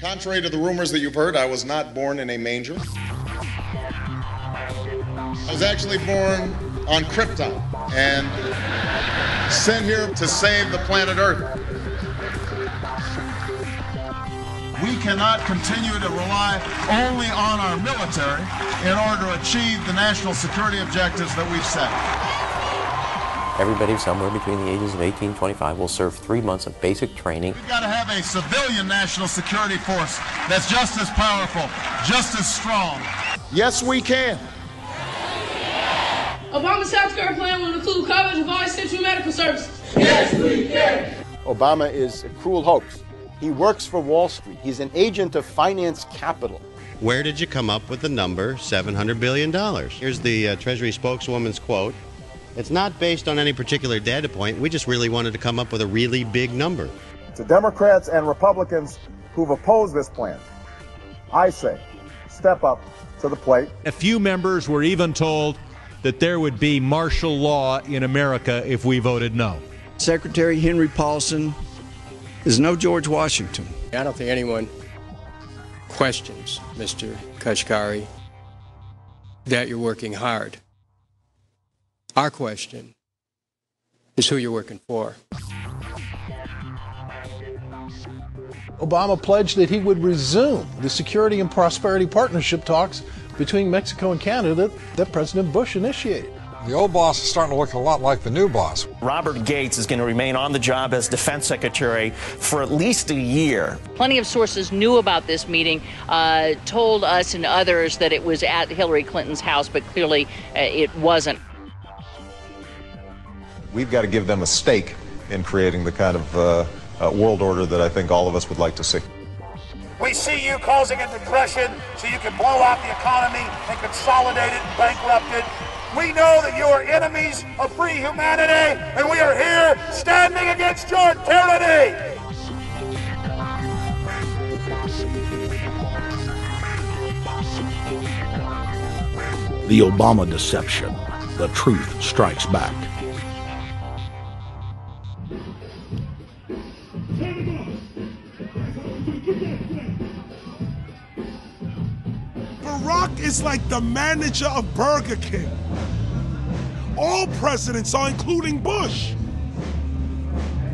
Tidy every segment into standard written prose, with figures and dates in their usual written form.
Contrary to the rumors that you've heard, I was not born in a manger. I was actually born on Krypton and sent here to save the planet Earth. We cannot continue to rely only on our military in order to achieve the national security objectives that we've set. Everybody somewhere between the ages of 18 and 25 will serve 3 months of basic training. We've got to have a civilian national security force that's just as powerful, just as strong. Yes, we can. Obama's healthcare plan will include coverage of all essential medical services. Yes, we can. Obama is a cruel hoax. He works for Wall Street. He's an agent of finance capital. Where did you come up with the number $700 billion? Here's the Treasury spokeswoman's quote. It's not based on any particular data point. We just really wanted to come up with a really big number. To Democrats and Republicans who've opposed this plan, I say, step up to the plate. A few members were even told that there would be martial law in America if we voted no. Secretary Henry Paulson is no George Washington. I don't think anyone questions, Mr. Kashkari, that you're working hard. Our question is who you're working for. Obama pledged that he would resume the Security and Prosperity Partnership talks between Mexico and Canada that President Bush initiated. The old boss is starting to look a lot like the new boss. Robert Gates is going to remain on the job as defense secretary for at least a year. Plenty of sources knew about this meeting, told us and others that it was at Hillary Clinton's house, but clearly it wasn't. We've got to give them a stake in creating the kind of world order that I think all of us would like to see. We see you causing a depression so you can blow out the economy and consolidate it and bankrupt it. We know that you are enemies of free humanity, and we are here standing against your tyranny. The Obama Deception. The truth strikes back. Barack is like the manager of Burger King. All presidents are, including Bush.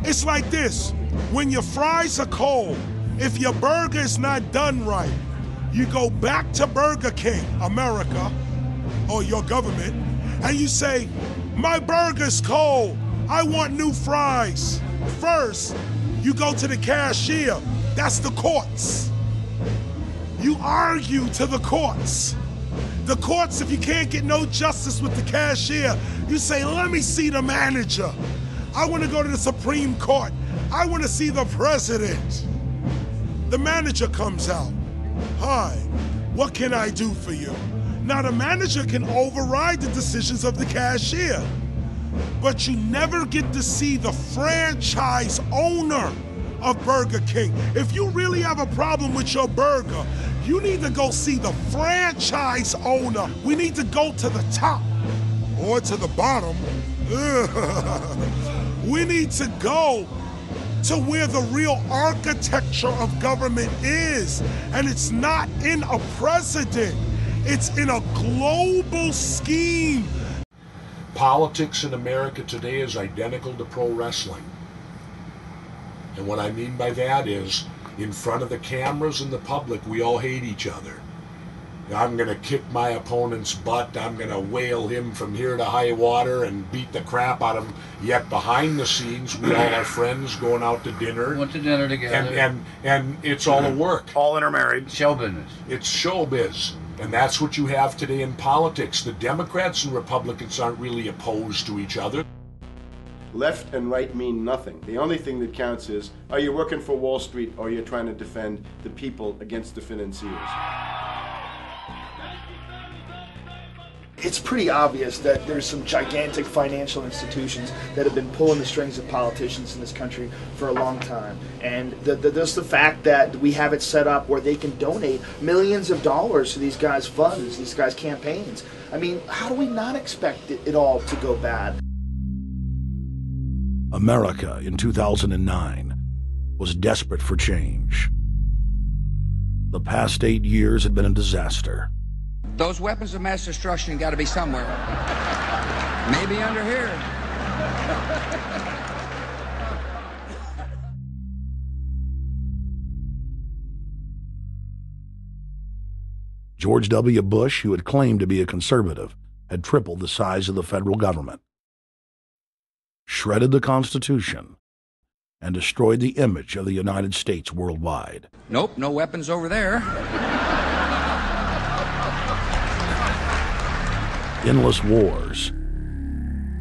It's like this: when your fries are cold, if your burger is not done right, you go back to Burger King, America, or your government, and you say, my burger's cold, I want new fries. First, you go to the cashier, that's the courts. You argue to the courts. The courts, if you can't get no justice with the cashier, you say, let me see the manager. I want to go to the Supreme Court. I want to see the president. The manager comes out. Hi, what can I do for you? Now the manager can override the decisions of the cashier, but you never get to see the franchise owner of Burger King. If you really have a problem with your burger, you need to go see the franchise owner. We need to go to the top or to the bottom. We need to go to where the real architecture of government is. And it's not in a president, it's in a global scheme. Politics in America today is identical to pro wrestling. And what I mean by that is, in front of the cameras and the public, we all hate each other. I'm going to kick my opponent's butt. I'm going to whale him from here to high water and beat the crap out of him. Yet behind the scenes, we all are friends going out to dinner. Went to dinner together. And it's all a work. All intermarried. Show business. It's showbiz. And that's what you have today in politics. The Democrats and Republicans aren't really opposed to each other. Left and right mean nothing. The only thing that counts is, are you working for Wall Street or are you trying to defend the people against the financiers? It's pretty obvious that there's some gigantic financial institutions that have been pulling the strings of politicians in this country for a long time. And just the fact that we have it set up where they can donate millions of dollars to these guys' funds, these guys' campaigns. I mean, how do we not expect it all to go bad? America in 2009 was desperate for change. The past 8 years had been a disaster. Those weapons of mass destruction got to be somewhere. Maybe under here. George W. Bush, who had claimed to be a conservative, had tripled the size of the federal government, shredded the Constitution, and destroyed the image of the United States worldwide. Nope, no weapons over there. Endless wars,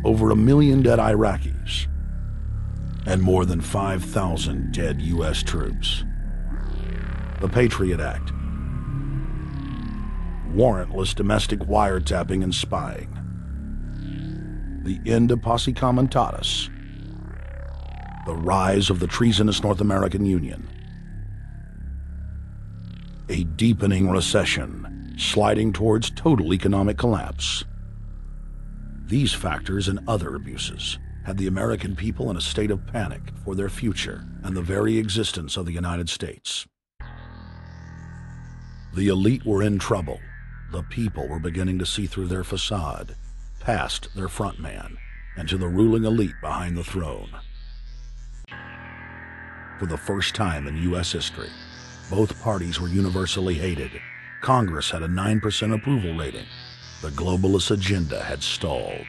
over 1 million dead Iraqis, and more than 5,000 dead U.S. troops. The Patriot Act, warrantless domestic wiretapping and spying, the end of Posse Comitatus, the rise of the treasonous North American Union, a deepening recession sliding towards total economic collapse. These factors and other abuses had the American people in a state of panic for their future and the very existence of the United States. The elite were in trouble. The people were beginning to see through their facade, past their front man, and to the ruling elite behind the throne. For the first time in U.S. history, both parties were universally hated. Congress had a 9% approval rating. The globalist agenda had stalled.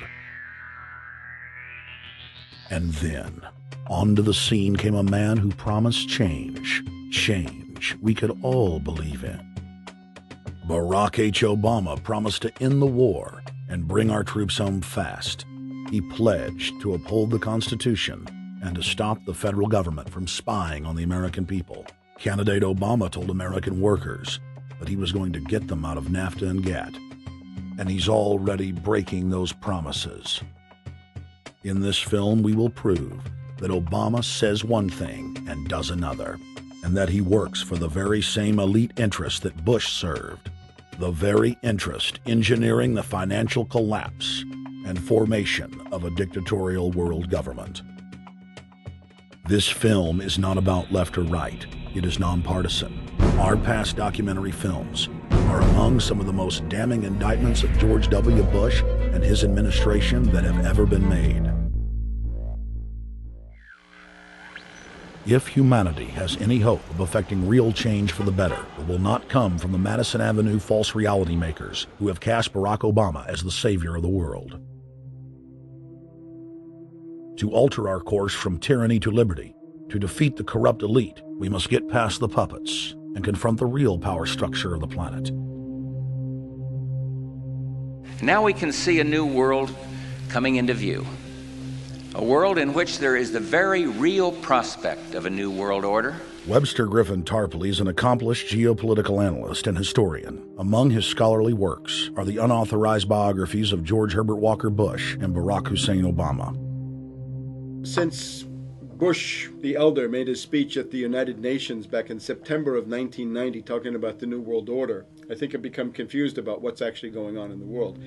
And then, onto the scene came a man who promised change. Change we could all believe in. Barack H. Obama promised to end the war and bring our troops home fast. He pledged to uphold the Constitution and to stop the federal government from spying on the American people. Candidate Obama told American workers that he was going to get them out of NAFTA and GATT, and he's already breaking those promises. In this film, we will prove that Obama says one thing and does another, and that he works for the very same elite interests that Bush served, the very interest engineering the financial collapse and formation of a dictatorial world government. This film is not about left or right. It is nonpartisan. Our past documentary films are among some of the most damning indictments of George W. Bush and his administration that have ever been made. If humanity has any hope of effecting real change for the better, it will not come from the Madison Avenue false reality makers who have cast Barack Obama as the savior of the world. To alter our course from tyranny to liberty, to defeat the corrupt elite, we must get past the puppets and confront the real power structure of the planet. Now we can see a new world coming into view. A world in which there is the very real prospect of a new world order. Webster Griffin Tarpley is an accomplished geopolitical analyst and historian. Among his scholarly works are the unauthorized biographies of George Herbert Walker Bush and Barack Hussein Obama. Since Bush the elder made his speech at the United Nations back in September of 1990 talking about the New World Order, I think I've become confused about what's actually going on in the world.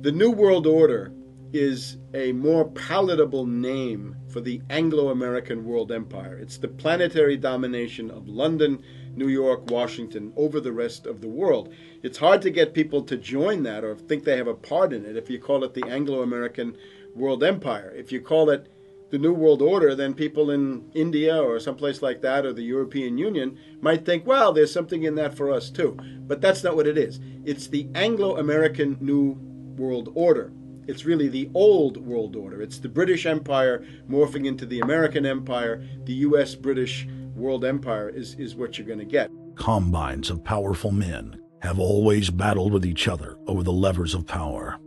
The New World Order is a more palatable name for the Anglo-American world empire. It's the planetary domination of London, New York, Washington over the rest of the world. It's hard to get people to join that or think they have a part in it if you call it the Anglo-American world empire. If you call it the New World Order, then people in India or someplace like that or the European Union might think, well, there's something in that for us too. But that's not what it is. It's the Anglo-American New World Order. It's really the old world order. It's the British Empire morphing into the American Empire. The U.S.-British world empire is what you're going to get. Combines of powerful men have always battled with each other over the levers of power.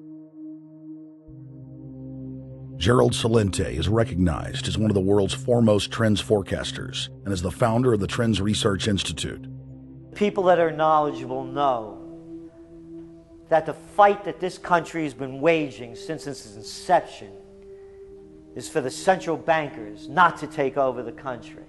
Gerald Celente is recognized as one of the world's foremost trends forecasters and is the founder of the Trends Research Institute. People that are knowledgeable know that the fight that this country has been waging since its inception is for the central bankers not to take over the country.